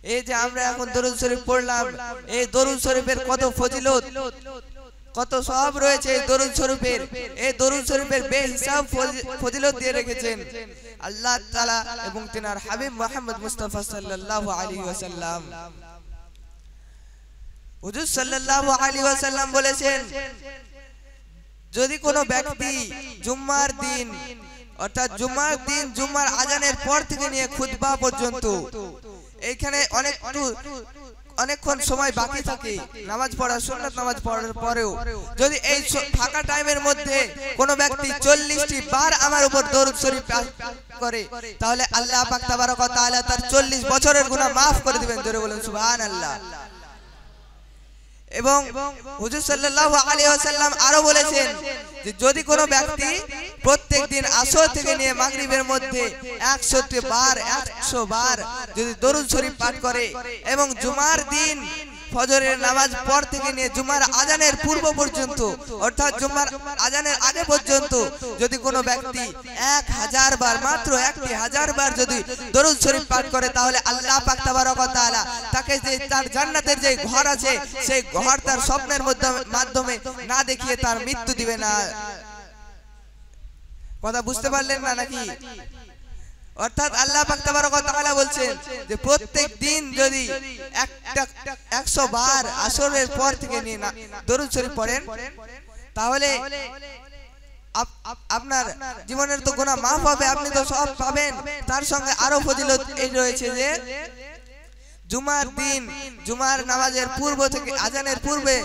এই যে আমরা এখন দরুদ শরীফ পড়লাম, এই দরুদ শরীফের কত ফজিলত, কত সওয়াব রয়েছে এই দরুদ শরীফের। এই দরুদ শরীফের বেহিসাব ফজিলত দিয়ে রেখেছেন আল্লাহ তাআলা এবং তিনার হাবিব মুহাম্মদ মুস্তাফা সাল্লাল্লাহু আলাইহি ওয়াসাল্লাম। হুজুর সাল্লাল্লাহু আলাইহি ওয়াসাল্লাম বলেছেন, যদি কোনো ব্যক্তি জুম্মার দিন অর্থাৎ জুম্মার দিন জুম্মার আজানের পর থেকে নিয়ে খুতবা পর্যন্ত এইখানে অনেকক্ষণ সময় বাকি থাকে নামাজ পড়া, সুন্নাত নামাজ পড়ার পরেও যদি এই ফাঁকা টাইমের মধ্যে কোনো ব্যক্তি 40টি বার আমার উপর দরুদ শরীফ করে, তাহলে আল্লাহ পাক তাবারক ওয়া তাআলা তার 40 বছরের গুনাহ maaf করে দিবেন। জোরে বলেন সুবহানাল্লাহ। এবং হুজুর সাল্লাল্লাহু আলাইহি ওয়াসাল্লাম আরো বলেছেন যে যদি কোনো ব্যক্তি প্রত্যেক দিন আসর থেকে নিয়ে মাগরিবের মধ্যে 100 বার যদি দরুদ শরীফ পাঠ করে এবং জুমার দিন ফজরের নামাজ পর থেকে নিয়ে জুমার আজানের পূর্ব পর্যন্ত অর্থাৎ জুমার আজানের আগে পর্যন্ত যদি কোনো ব্যক্তি 1000 বার, মাত্র 1000 বার যদি দরুদ শরীফ পাঠ করে, তাহলে আল্লাহ পাক তাবারক ওয়া তাআলা তাকে যে তার জান্নাতের যে ঘর আছে সেই ঘর তার স্বপ্নের মাধ্যমে না দেখিয়ে তার মৃত্যু দিবে না। কথা বুঝতে পারলেন না নাকি? অর্থাৎ আল্লাহ পাক তাবারক ওয়া তাআলা বলছেন যে প্রত্যেক দিন যদি 100 বার আসরের পর থেকে নিয়ে না দরুদ শরীফ পড়েন, তাহলে আপনার জীবনের তো গুনাহ maaf হবে, আপনি তো সওয়াব পাবেন। তার সঙ্গে আরো ফজিলত এই রয়েছে যে জুমার দিন জুমার নামাজের পূর্ব থেকে আজানের পূর্বে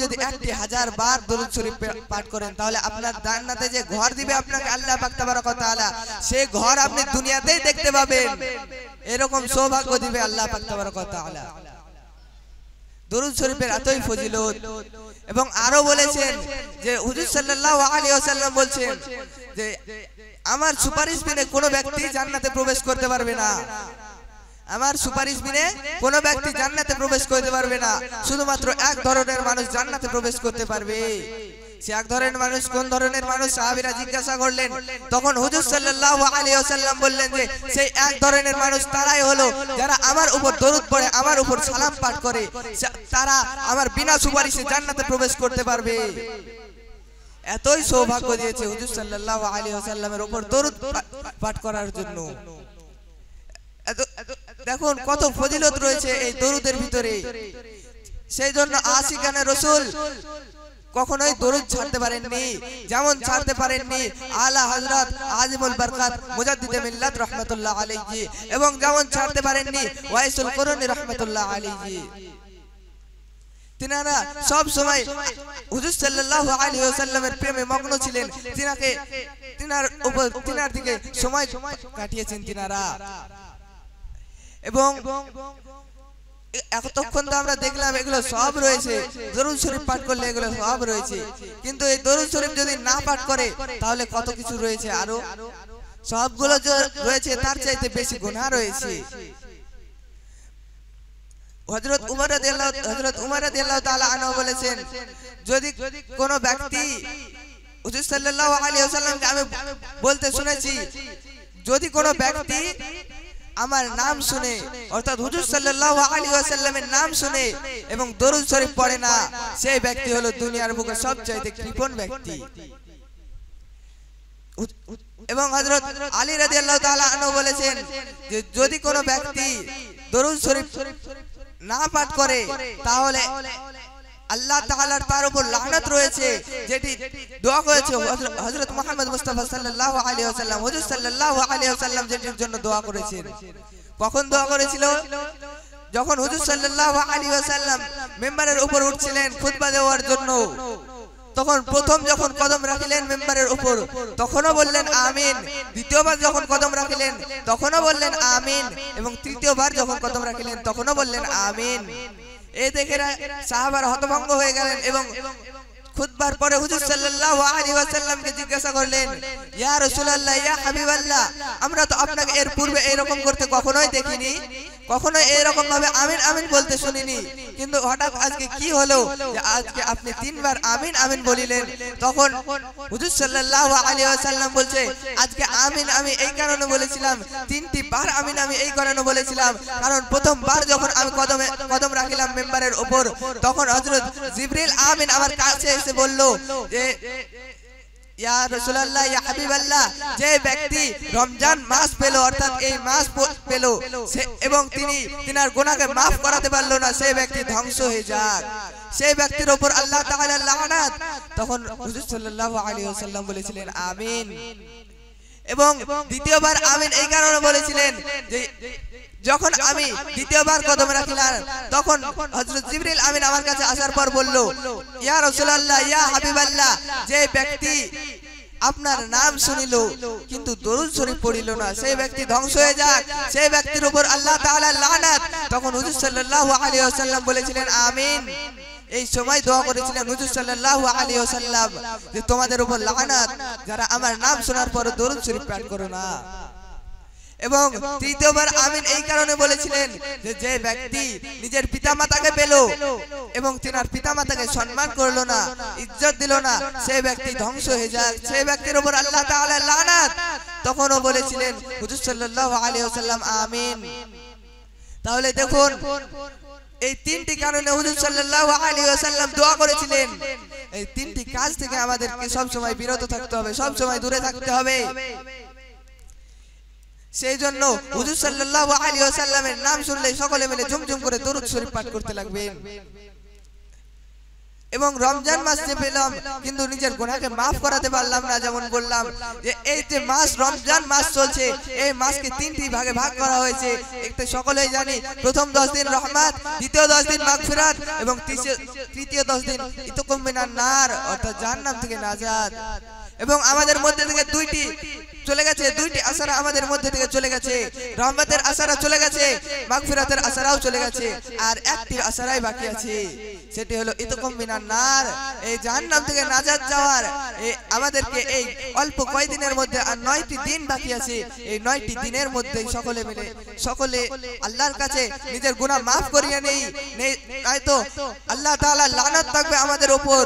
যদি 1000 বার দরুদ শরীফ পাঠ করেন, তাহলে আপনার জান্নাতে যে ঘর দিবে আপনাকে আল্লাহ পাক তাবারক ওয়া তাআলা, সেই ঘর আপনি দুনিয়াতেই দেখতে পাবেন। এরকম সৌভাগ্য দিবে আল্লাহ পাক তাবারক ওয়া তাআলা। দরুদ শরীফের এতই ফজিলত। এবং আরো বলেছেন যে হুজুর সাল্লাল্লাহু আলাইহি ওয়াসাল্লাম বলছেন যে আমার সুপারিশ বিনে কোনো ব্যক্তি জান্নাতে প্রবেশ করতে পারবে না। আমার সুপারিশ বিনে কোনো ব্যক্তি জান্নাতে প্রবেশ করতে পারবে না। শুধুমাত্র এক ধরনের মানুষ জান্নাতে প্রবেশ করতে পারবে। সে এক ধরনের মানুষ কোন ধরনের মানুষ? সাহাবীরা জিজ্ঞাসা করলেন, তখন হুজুর সাল্লাল্লাহু আলাইহি ওয়াসাল্লাম বললেন যে সেই এক ধরনের মানুষ তারাই হলো যারা আমার উপর দরুদ পড়ে, আমার উপর সালাম পাঠ করে, তারা আমার বিনা সুপারিশে জান্নাতে প্রবেশ করতে পারবে। এতই সৌভাগ্য দিয়েছে হুজুর সাল্লাল্লাহু আলাইহি ওয়াসাল্লামের উপর দরুদ পাঠ করার জন্য। দেখুন কত ফজিলত রয়েছে এই দরুদের ভিতরে। সেই জন্য আশিকানে রাসূল কখনোই দরুদ ছাড়তে পারেননি। যেমন ছাড়তে পারেননি আলা হযরত আজিমুল বরকত মুজাদ্দিদে মিল্লাত রাহমাতুল্লাহ আলাইহি, এবং যেমন ছাড়তে পারেননি ওয়াইসুল কুরনি রাহমাতুল্লাহ আলাইহি। তিনারা সব সময় হুজুর সাল্লাল্লাহু আলাইহি ওয়াসাল্লামের প্রেমে মগ্ন ছিলেন। তিনার দিকে সময় কাটিয়েছেন তিনারা। এবং এতক্ষণ তো আমরা দেখলাম এগুলো সব রয়েছে, দরুদ শরীফ পাঠ করলে এগুলো সব রয়েছে, কিন্তু এই দরুদ শরীফ যদি না পাঠ করে তাহলে কত কিছু রয়েছে, আরো সবগুলো যে রয়েছে তার চাইতে বেশি গুনাহ রয়েছে। হযরত উমর রাদিয়াল্লাহু তাআলা আনহু বলেছেন, যদি কোনো ব্যক্তি, হুজুর সাল্লাল্লাহু আলাইহি ওয়াসাল্লামকে আমি বলতে শুনেছি, যদি কোনো ব্যক্তি আমার নাম শুনে অর্থাৎ হুজুর সাল্লাল্লাহু আলাইহি ওয়াসাল্লামের নাম শুনে এবং দরুদ শরীফ পড়ে না, সেই ব্যক্তি হলো দুনিয়ার বুকে সবচেয়ে কৃপণ ব্যক্তি। এবং হযরত আলী রাদিয়াল্লাহু তাআলা আনহু বলেছেন যে যদি কোনো ব্যক্তি দরুদ শরীফ না পাঠ করে তাহলে আল্লাহ তাআলার তার উপর লানত রয়েছে, যেটি দোয়া করেছে হযরত মুহাম্মদ মুস্তাফা সাল্লাল্লাহু আলাইহি ওয়াসাল্লাম। হুজুর সাল্লাল্লাহু আলাইহি ওয়াসাল্লাম যেটির জন্য দোয়া করেছেন, কখন দোয়া করেছিল? যখন হুজুর সাল্লাল্লাহু আলাইহি ওয়াসাল্লাম মিম্বারের উপর উঠছিলেন খুতবা দেওয়ার জন্য, তখন প্রথম যখন কদম রাখলেন মিম্বারের উপর তখনও বললেন আমিন, দ্বিতীয়বার যখন কদম রাখলেন তখনও বললেন আমিন, এবং তৃতীয়বার যখন কদম রাখলেন তখনও বললেন আমিন। এই দেখে সাহাবারা হতভম্ব হয়ে গেলেন এবং খুতবার পরে হুজুর সাল্লাল্লাহু আলাইহি ওয়াসাল্লামকে জিজ্ঞাসা করলেন, ইয়া রাসূলুল্লাহ, ইয়া হাবিবাল্লাহ, আমরা তো আপনাকে এর পূর্বে এরকম করতে কখনোই দেখিনি, কখনো এরকম ভাবে আমিন আমিন বলতে শুনিনি, কিন্তু হঠাৎ আজকে কি হলো যে আজকে আপনি তিনবার আমিন আমিন বলিলেন। তখন হুজুর সাল্লাল্লাহু আলাইহি ওয়াসাল্লাম বলছে আজকে আমিন আমি এই কারণে বলেছিলাম, তিনটি বার আমিন আমি এই কারণে বলেছিলাম, কারণ প্রথমবার যখন আমি কদম রাখিলাম মেম্বারের উপর, তখন হযরত জিবরিল আমিন আমার কাছে এসে বলল যে ইয়া রাসূলুল্লাহ ইয়া হাবিবাল্লাহ, যে ব্যক্তি রমজান মাস পেল অর্থাৎ এই মাস পেল এবং তিনার গুনাহকে maaf করাতে পারলো না, সেই ব্যক্তি ধ্বংস হয়ে যাক, সেই ব্যক্তির উপর আল্লাহ তাআলা লানাত। তখন হুজুর সাল্লাল্লাহু আলাইহি ওয়াসাল্লাম বলেছিলেন আমিন। এবং দ্বিতীয়বার আমিন এই কারণে বলেছিলেন যে যখন আমি দ্বিতীয়বার কদম রাখলাম তখন হযরত জিবরিল আমিন আমার কাছে আসার পর বলল ইয়া রাসূলুল্লাহ ইয়া হাবিবাল্লাহ, যে ব্যক্তি আপনার নাম শুনিল কিন্তু দরুদ শরীফ পড়িল না, সেই ব্যক্তি ধ্বংস হয়ে যাক, সেই ব্যক্তির উপর আল্লাহ তাআলা লানাত। তখন হুজুর সাল্লাল্লাহু আলাইহি ওয়াসাল্লাম বলেছিলেন আমিন। এই সময় দোয়া করেছিলেন হুজুর সাল্লাল্লাহু আলাইহি ওয়াসাল্লাম যে তোমাদের উপর লানাত যারা আমার নাম শোনার পর দরুদ শরীফ পাঠ করো না। এবং তৃতীয়বার আমিন এই কারণে বলেছিলেন যে যে ব্যক্তি নিজের পিতামাতাকে পেল এবং তিনার পিতামাতাকে সম্মান করলো না, ইজ্জত দিল না, সেই ব্যক্তি ধ্বংস হয়ে যাক, সেই ব্যক্তির উপর আল্লাহ তাআলা লানাত। তখনও বলেছিলেন হুজুর সাল্লাল্লাহু আলাইহি ওয়াসাল্লাম আমিন। তাহলে দেখুন এই তিনটি কারণে হুজুর সাল্লাল্লাহু আলাইহি ওয়াসাল্লাম দোয়া করেছিলেন। এই তিনটি কাজ থেকে আমাদেরকে সব সময় বিরত থাকতে হবে, সব সময় দূরে থাকতে হবে। সেই জন্য হুজুর সাল্লাল্লাহু আলাইহি ওয়াসাল্লামের নাম শুনলে সকলে মিলে ঝুমঝুম করে দরুদ শরীফ পাঠ করতে লাগবেন। এবং রমজান মাস যে পেলাম কিন্তু নিজের গুনাহকে maaf করাতে পারলাম না, যেমন বললাম যে এই যে মাস রমজান মাস চলছে, এই মাসকে তিনটি ভাগে ভাগ করা হয়েছে। একটা সকলেই জানি, প্রথম 10 দিন রহমত, দ্বিতীয় 10 দিন মাগফিরাত এবং তৃতীয় 10 দিন ইতকুম মিনান নার অর্থাৎ জাহান্নাম থেকে নাজাত। এবং আমাদের মধ্যে থেকে দুইটি চলে গেছে, দুইটি আশারা আমাদের মধ্যে থেকে চলে গেছে, রহমতের আশারা চলে গেছে, মাগফিরাতের আশারাও চলে গেছে, আর একটি আশারাই বাকি আছে, সেটি হলো ইতকুম মিনান নার, এই জাহান্নাম থেকে নাজাত যাওয়ার। আমাদেরকে এই অল্প কয়েকদিনের মধ্যে আর 9টি দিন বাকি আছে, এই 9টি দিনের মধ্যে সকলে মিলে সকলে আল্লাহর কাছে নিজের গুনাহ maaf করিয়ে নেই, নয়তো আল্লাহ তাআলা লানাত থাকবে আমাদের উপর।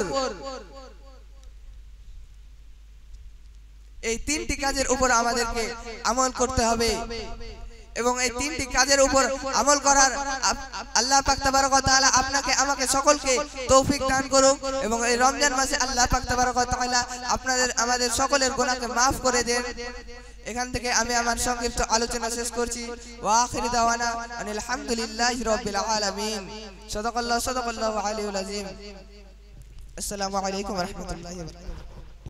এই তিনটি কাজের উপর আমাদেরকে আমল করতে হবে এবং এই তিনটি কাজের উপর আমল করার আল্লাহ পাক তাবারক ওয়া তাআলা আপনাকে আমাকে সকলকে তৌফিক দান করুক। এবং এই রমজান মাসে আল্লাহ পাক তাবারক ওয়া তাআলা আমাদের সকলের গুনাহকে maaf করে দেন। এখান থেকে আমি আমার সংক্ষিপ্ত আলোচনা শেষ করছি। ওয়া আখিরু দাওয়ানা আনিল হামদুলিল্লাহি রাব্বিল আলামিন। সাদাকাল্লাহু আলাইহিল আযীম। আসসালামু আলাইকুম ওয়া রাহমাতুল্লাহি ওয়া বারাকাতুহু।